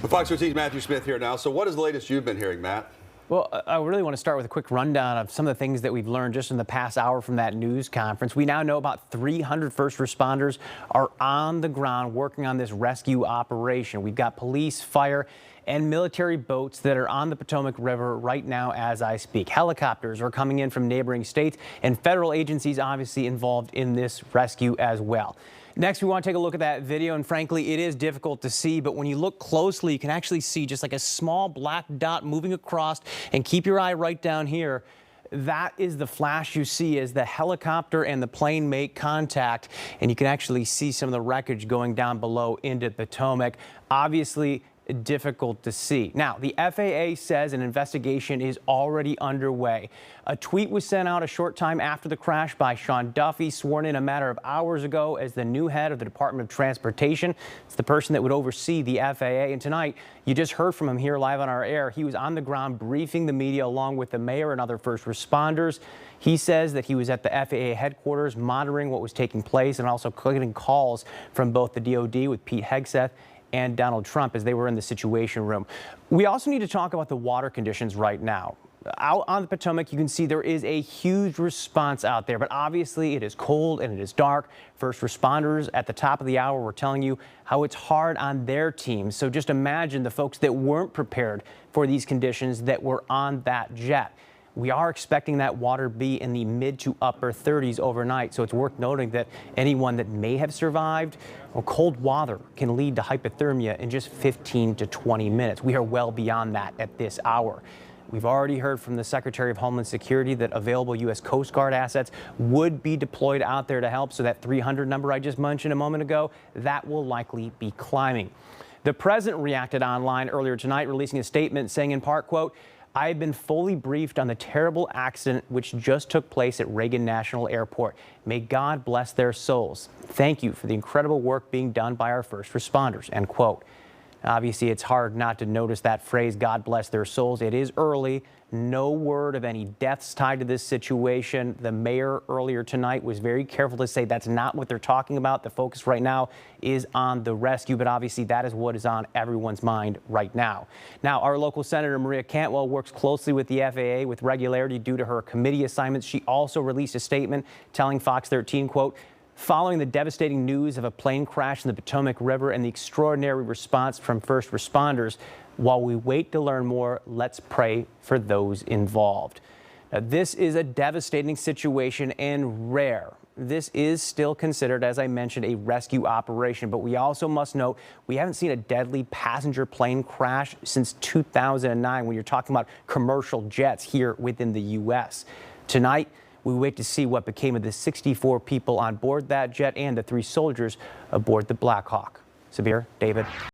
Fox 13's Matthew Smith here now. So what is the latest you've been hearing, Matt? Well, I really want to start with a quick rundown of some of the things that we've learned just in the past hour from that news conference. We now know about 300 first responders are on the ground working on this rescue operation. We've got police, fire, and military boats that are on the Potomac River right now as I speak. Helicopters are coming in from neighboring states, and federal agencies obviously involved in this rescue as well. Next, we want to take a look at that video, and frankly, it is difficult to see, but when you look closely, you can actually see just like a small black dot moving across, and keep your eye right down here. That is the flash you see as the helicopter and the plane make contact, and you can actually see some of the wreckage going down below into the Potomac. Obviously, difficult to see. Now, the FAA says an investigation is already underway. A tweet was sent out a short time after the crash by Sean Duffy, sworn in a matter of hours ago as the new head of the Department of Transportation. It's the person that would oversee the FAA. And tonight, you just heard from him here live on our air. He was on the ground briefing the media along with the mayor and other first responders. He says that he was at the FAA headquarters monitoring what was taking place and also getting calls from both the DOD with Pete Hegseth and Donald Trump as they were in the Situation Room. We also need to talk about the water conditions right now. Out on the Potomac, you can see there is a huge response out there, but obviously it is cold and it is dark. First responders at the top of the hour were telling you how it's hard on their teams. So just imagine the folks that weren't prepared for these conditions that were on that jet. We are expecting that water be in the mid to upper 30s overnight, so it's worth noting that anyone that may have survived, well, cold water can lead to hypothermia in just 15 to 20 minutes. We are well beyond that at this hour. We've already heard from the Secretary of Homeland Security that available U.S. Coast Guard assets would be deployed out there to help, so that 300 number I just mentioned a moment ago, that will likely be climbing. The president reacted online earlier tonight, releasing a statement saying in part, quote, "I have been fully briefed on the terrible accident which just took place at Reagan National Airport. May God bless their souls. Thank you for the incredible work being done by our first responders," end quote. Obviously, it's hard not to notice that phrase, God bless their souls. It is early. No word of any deaths tied to this situation. The mayor earlier tonight was very careful to say that's not what they're talking about. The focus right now is on the rescue, but obviously that is what is on everyone's mind right now. Now, our local Senator Maria Cantwell works closely with the FAA with regularity due to her committee assignments. She also released a statement telling Fox 13, quote, "Following the devastating news of a plane crash in the Potomac River and the extraordinary response from first responders, while we wait to learn more, let's pray for those involved." Now, this is a devastating situation and rare. This is still considered, as I mentioned, a rescue operation, but we also must note we haven't seen a deadly passenger plane crash since 2009 when you're talking about commercial jets here within the U.S. Tonight, we wait to see what became of the 64 people on board that jet and the 3 soldiers aboard the Black Hawk. Sabir, David.